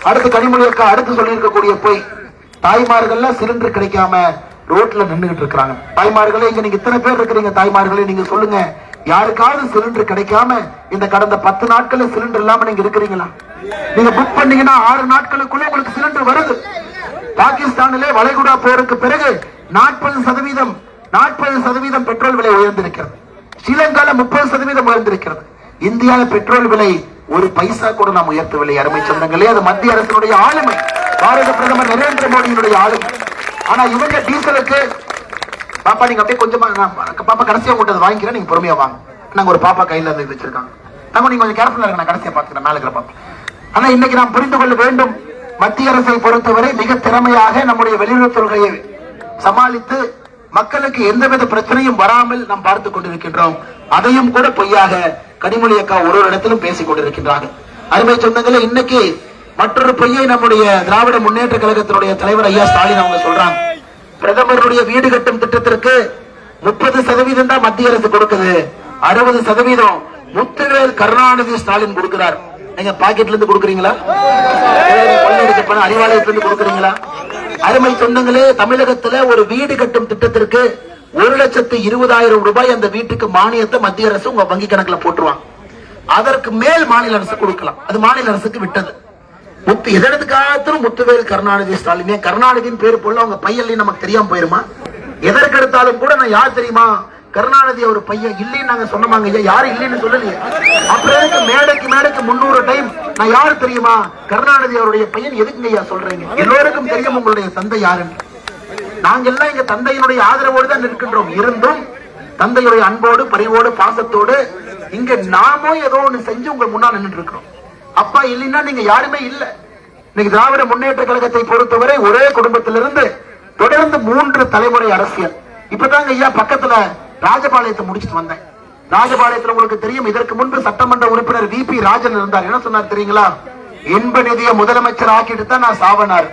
அடுத்து கனிமொழி அக்கா அடுத்து சொல்லி இருக்கக்கூடிய போய் தாய்மார்கள் சிலிண்டர் கிடைக்காம ரோட்ல நின்றுகிட்டு இருக்காங்க. தாய்மார்களே, இங்க நீங்க இத்தனை பேர் இருக்கிறீங்க, தாய்மார்களே நீங்க சொல்லுங்க, யாருக்காவது சிலிண்டர் கிடைக்காம இந்த கடந்த 10 நாட்கள் சிலிண்டர் இல்லாம நீங்க இருக்கிறீங்களா? நீங்க புக் பண்ணீங்கன்னா 6 நாட்களுக்குள்ள உங்களுக்கு சிலிண்டர் வருது. பாகிஸ்தானிலே வளைகுடா போருக்கு பிறகு 40% பெட்ரோல் விலை உயர்ந்திருக்கிறது. ஸ்ரீலங்கால 30% உயர்ந்திருக்கிறது. இந்தியாவில் பெட்ரோல் விலை ஒரு பைசா கூட நாம் உயர்த்தவில்லை. அருமை சொந்தங்களே, அது மத்திய அரசினுடைய ஆளுமை, பாரத பிரதமர் நரேந்திர மோடியினுடைய ஆளுமை. ஆனா இவங்க டீசலுக்கு பாப்பா நீங்க அப்படியே கொஞ்சமா பாப்பா கடைசியா உங்கள்கிட்ட வாங்கிக்கிறேன், நீங்க பொறுமையா வாங்க. நாங்க ஒரு பாப்பா கையில இருந்து வச்சிருக்காங்க, நாங்க நீங்க கொஞ்சம் கேர்ஃபுல்லா இருங்க, நான் கடைசியா பாத்துக்கிறேன் மேல இருக்கிற பாப்பா. ஆனா இன்னைக்கு நாம் புரிந்து கொள்ள வேண்டும், மத்திய அரசை பொறுத்தவரை மிக திறமையாக நம்முடைய வெளியுறவுத்துறையை சமாளித்து மக்களுக்கு எந்தவித பிரச்சனையும் வராமல் நாம் பார்த்து கொண்டிருக்கின்றோம். அதையும் கூட பொய்யாக கனிமொழி அக்கா ஒரு இடத்திலும் பேசிக் கொண்டிருக்கின்றார்கள். அருமை சொந்தங்களே, இன்னைக்கு மற்றொரு பொய்யை நம்முடைய திராவிட முன்னேற்ற கழகத்தினுடைய தலைவர் ஐயா ஸ்டாலின் அவங்க சொல்றாங்க. பிரதமருடைய வீடு கட்டும் திட்டத்திற்கு 30% தான் மத்திய அரசு கொடுக்குது, 60% முத்துவேல் கருணாநிதி ஸ்டாலின் கொடுக்கிறார். நீங்க பாக்கெட்ல இருந்து கொடுக்குறீங்களா? அறிவாலயத்திலிருந்து கொடுக்குறீங்களா? அருமை சொந்தங்களே, தமிழகத்துல ஒரு வீடு கட்டும் திட்டத்திற்கு 1,20,000 ரூபாய் அந்த வீட்டுக்கு மானியத்தை மத்திய அரசு உங்க வங்கி கணக்குல போட்டுருவாங்க. அதற்கு மேல் மாநில அரசு கொடுக்கலாம், அது மாநில அரசுக்கு விட்டது. எதற்காகத்திலும் முத்துவேல் கருணாநிதி ஸ்டாலின், கருணாநிதியின் பேரு போல அவங்க பையன் நமக்கு தெரியாம போயிருமா? எதற்கெடுத்தாலும் கூட நான் யார் தெரியுமா, கருணாநிதி ஒரு பையன் இல்லைன்னு நாங்க சொன்னமாங்க, யாரும் இல்லைன்னு சொல்லலையே. அப்புறம் மேடைக்கு 300 டைம் நான் யாரு தெரியுமா, கருணாநிதி அவருடைய பையன், எதுக்குங்க ஐயா சொல்றீங்க? எல்லோருக்கும் தெரியும் உங்களுடைய தந்தை யாருன்னு. நாங்க எல்லாம் எங்க தந்தையினுடைய ஆதரவோடு தான் இருக்கின்றோம். இருந்தும் தந்தையுடைய அன்போடு பரிவோடு பாசத்தோடு இங்க நாமும் ஏதோ ஒண்ணு செஞ்சு உங்க முன்னால் நின்றுட்டு இருக்கிறோம். அப்பா இல்லைன்னா நீங்க யாருமே இல்ல. இன்னைக்கு திராவிட முன்னேற்ற கழகத்தை பொறுத்தவரை ஒரே குடும்பத்திலிருந்து தொடர்ந்து 3 தலைமுறை அரசியல். இப்பதாங்க ஐயா பக்கத்துல ராஜபாளையத்தை முடிச்சுட்டு வந்தேன். ராஜபாளையத்துல உங்களுக்கு தெரியும், இதற்கு முன்பு சட்டமன்ற உறுப்பினர் VP ராஜன் இருந்தார். என்ன சொன்னார் தெரியுங்களா? இன்ப நிதியை முதலமைச்சர் ஆக்கிட்டு தான் நான் சாவனார்.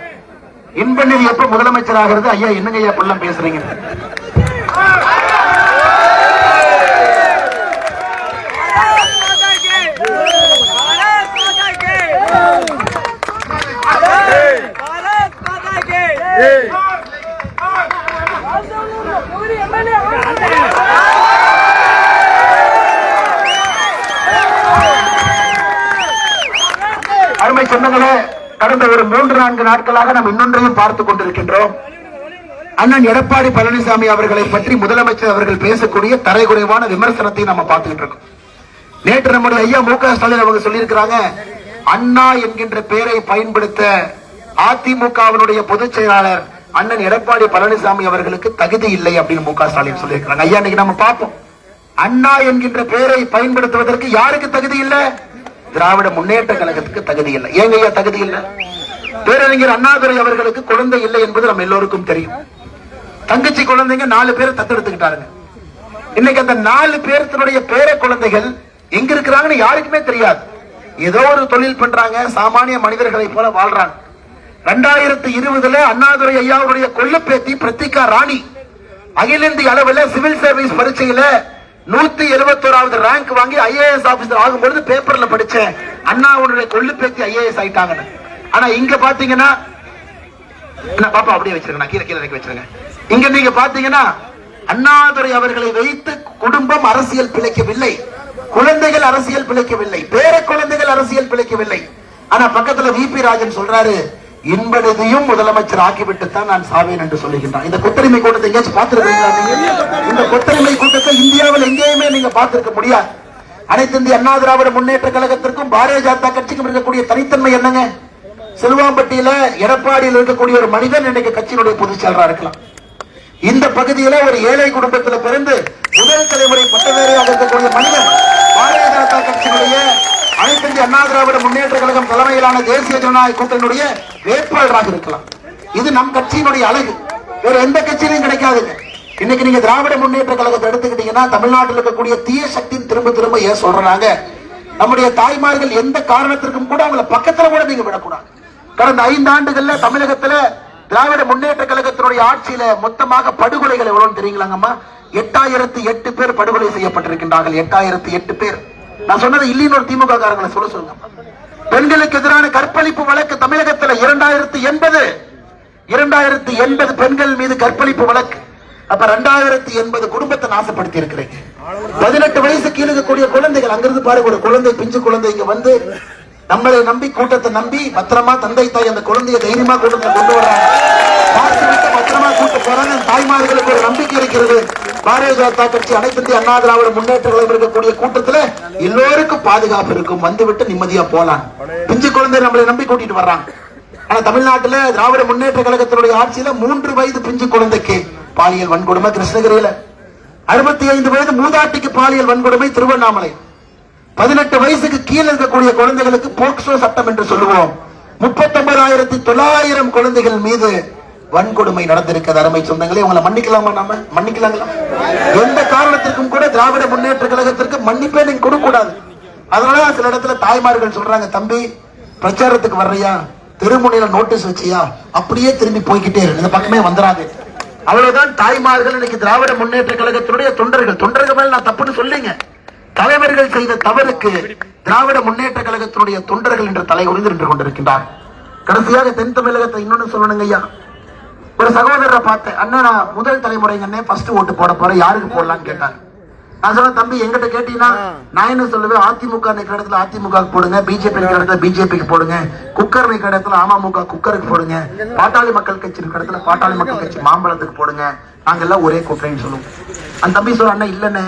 இன்ப நிதி எப்ப முதலமைச்சர் ஆகிறது? ஐயா என்னங்க ஐயா இப்பெல்லாம் பேசுறீங்க? அருமை சொந்தங்களே, கடந்த ஒரு 3-4 நாட்களாக நாம் இன்னொன்றையும் பார்த்துக் கொண்டிருக்கின்றோம். அண்ணன் எடப்பாடி பழனிசாமி அவர்களை பற்றி முதலமைச்சர் அவர்கள் பேசக்கூடிய தரைக்குறைவான விமர்சனத்தை நம்ம பார்த்துக்கிட்டு இருக்கோம். நேற்று நம்முடைய ஐயா மு க ஸ்டாலின் அவங்க சொல்லியிருக்கிறாங்க, அண்ணா என்கின்ற பெயரை பயன்படுத்த அதிமுகவினுடைய பொதுச் செயலாளர் அண்ணன் எடப்பாடி பழனிசாமி அவர்களுக்கு தகுதி இல்லை அப்படின்னு மு க ஸ்டாலின் சொல்லியிருக்கிறாங்க. ஐயா இன்னைக்கு நம்ம பார்ப்போம், அண்ணா என்கின்ற பெயரை பயன்படுத்துவதற்கு யாருக்கு தகுதி இல்லை? திராவிட முன்னேற்ற கழகத்துக்கு தகுதி இல்லை. ஏங்க ஐயா தகுதி இல்லை? பேரறிஞர் அண்ணாதுரை அவர்களுக்கு குழந்தை இல்லை என்பது நம்ம எல்லோருக்கும் தெரியும். தங்கச்சி குழந்தைங்க 4 பேர் தத்தெடுத்துக்கிட்டாருங்க. இன்னைக்கு அந்த 4 பேருடைய பேர குழந்தைகள் எங்க இருக்கிறாங்கன்னு யாருக்குமே தெரியாது. ஏதோ ஒரு தொழில் பண்றாங்க, சாமானிய மனிதர்களை போல வாழ்றாங்க. 2020 அண்ணாதுரை ஐயாவுடைய கொள்ளுப்பேத்தி பிரத்திகா ராணி அகில இந்திய அளவில் சிவில் சர்வீஸ் பரீட்சையில 171வது ரேங்க் வாங்கி IAS ஆபீசர் ஆகும்போது பேப்பர்ல படிச்சேன், அண்ணாவுடைய கொள்ளுப்பேத்தி IAS ஆயிட்டாங்க. ஆனா இங்க பாத்தீங்கன்னா பாப்பா அப்படியே வச்சிருங்க, கீழே இறக்கி வச்சிருங்க. இங்க நீங்க பாத்தீங்கன்னா அண்ணாதுரை அவர்களை வைத்து குடும்பம் அரசியல் பிழைக்கவில்லை, குழந்தைகள் அரசியல் பிழைக்கவில்லை, பேர குழந்தைகள் அரசியல் பிழைக்கவில்லை. ஆனா பக்கத்துல VP ராஜன் சொல்றாரு, இன்ப நிதியும் முதலமைச்சர் ஆக்கிவிட்டு தான் நான் சாவேன் என்று சொல்லுகின்றார். இந்த கொத்தரிமை கூட்டத்தை எங்கேயாச்சும் பார்த்திருக்கீங்களா? இந்த கொத்தரிமை கூட்டத்தை இந்தியாவில் எங்கேயுமே நீங்க பார்த்திருக்க முடியாது. அனைத்து இந்திய அண்ணா திராவிட முன்னேற்ற கழகத்திற்கும் பாரதிய ஜனதா கட்சிக்கும் இருக்கக்கூடிய தனித்தன்மை என்னங்க? செல்வாம்பட்டியில எடப்பாடியில் இருக்கக்கூடிய ஒரு மனிதன் இன்னைக்கு கட்சியினுடைய பொதுச் செயலராக இருக்கலாம். இந்த பகுதியில ஒரு ஏழை குடும்பத்தில் பிறந்து முதல் தலைமுறை பட்டதாரியாக இருக்கக்கூடிய மனிதன் பாரதிய ஜனதா கட்சியினுடைய அனைத்து இந்திய அண்ணா திராவிட முன்னேற்ற கழகம் தலைமையிலான தேசிய ஜனநாயக கூட்டணியுடைய வேட்பாளராக இருக்கலாம். இது நம் கட்சியினுடைய அழகு, வேற எந்த கட்சியிலும் கிடைக்காதுங்க. இன்னைக்கு நீங்க திராவிட முன்னேற்ற கழகத்தை எடுத்துக்கிட்டீங்கன்னா தமிழ்நாட்டில் இருக்கக்கூடிய தீய சக்தியின் திரும்ப ஏன் சொல்றாங்க, நம்முடைய தாய்மார்கள் எந்த காரணத்திற்கும் கூட அவங்களை பக்கத்துல கூட நீங்க விடக்கூடாது. கடந்த 5 ஆண்டுகள்ல தமிழகத்துல திராவிட முன்னேற்ற கழகத்தினுடைய ஆட்சியில மொத்தமாக படுகொலைகள் எவ்வளவு தெரியுங்களாங்கம்மா? 8008 பேர் படுகொலை செய்யப்பட்டிருக்கின்றார்கள். 8008 பேர். நான் சொன்னது இல்லைன்னு ஒரு திமுக காரங்களை சொல்லுங்க. பெண்களுக்கு எதிரான கற்பழிப்பு வழக்கு தமிழக 2080 பெண்கள் மீது கற்பழிப்பு வழக்கு. அப்ப 2080 குடும்பத்தை நாசப்படுத்தி இருக்கிறீங்க. 18 வயசு கீழே இருக்கக்கூடிய குழந்தைகள், அங்கிருந்து பாருங்க, ஒரு குழந்தை, பிஞ்சு குழந்தை இங்க வந்து நம்மளை நம்பி, கூட்டத்தை நம்பி பத்திரமா தந்தை தாய் அந்த குழந்தைய தைரியமா கூட்டத்தை கொண்டு வர்றாங்க. பத்திரமா கூட்டு போறாங்க. தாய்மார்களுக்கு ஒரு நம்பிக்கை இருக்கிறது. பாரதிய ஜனதா கட்சி, அனைத்து இந்திய அண்ணா திராவிட முன்னேற்ற கழகம் இருக்கக்கூடிய கூட்டத்துல எல்லோருக்கும் பாதுகாப்பு இருக்கும், வந்துவிட்டு நிம்மதியா போலாம். பிஞ்சு குழந்தை நம்மளை நம்பி கூட்டிட்டு வர்றாங்க. ஆனா தமிழ்நாட்டுல திராவிட முன்னேற்ற கழகத்தினுடைய ஆட்சியில 3 வயது பிஞ்சு குழந்தைக்கு பாலியல் வன்கொடுமை கிருஷ்ணகிரியில, 65 வயது மூதாட்டிக்கு பாலியல் வன்கொடுமை திருவண்ணாமலை, 18 வயசுக்கு கீழே இருக்கக்கூடிய குழந்தைகளுக்கு போக்சோ சட்டம் என்று சொல்லுவோம். 39,900 குழந்தைகள் மீது வன்கொடுமை நடந்திருக்கிறது. அருமை சொந்தங்களே, உங்களை மன்னிக்கலாமா? நாம மன்னிக்கலாங்களா? எந்த காரணத்திற்கும் கூட திராவிட முன்னேற்ற கழகத்திற்கு மன்னிப்பே நீங்க கொடுக்க கூடாது. அதனால சில இடத்துல தாய்மார்கள் சொல்றாங்க, தம்பி பிரச்சாரத்துக்கு வர்றியா, திருமுனையில நோட்டீஸ் வச்சியா, அப்படியே திரும்பி போய்கிட்டே இருக்கு, இந்த பக்கமே வந்துடாது. அவ்வளவுதான். தாய்மார்கள் இன்னைக்கு திராவிட முன்னேற்ற கழகத்தினுடைய தொண்டர்கள் மேல நான் தப்புன்னு சொல்லிங்க. தலைவர்கள் செய்த தவறுக்கு திராவிட முன்னேற்ற கழகத்தினுடைய தொண்டர்கள் என்ற தலை உறிந்து நின்று கொண்டிருக்கின்றார். கடைசியாக தென் தமிழகத்தை இன்னொன்னு சொல்லணுங்க ஐயா. ஒரு சகோதரரை பார்த்தேன், அண்ணன் நான் முதல் தலைமுறைங்க அண்ணே, ஃபர்ஸ்ட் ஓட்டு போட போறேன், யாருக்கு போடலான்னு கேட்டாங்க. நான் சொன்ன, தம்பி எங்கிட்ட கேட்டீங்கன்னா நான் என்ன சொல்லுவேன், அதிமுக நிற்கிற இடத்துல அதிமுக போடுங்க, பிஜேபி நிற்கிற இடத்துல பிஜேபிக்கு போடுங்க, குக்கர் நிற்கிற இடத்துல அமமுக குக்கருக்கு போடுங்க, பாட்டாளி மக்கள் கட்சி இருக்கிற இடத்துல பாட்டாளி மக்கள் கட்சி மாம்பழத்துக்கு போடுங்க, நாங்க எல்லாம் ஒரே கூட்டணின்னு சொல்லுவோம். அந்த தம்பி சொல்ற, அண்ணன் இல்லன்னு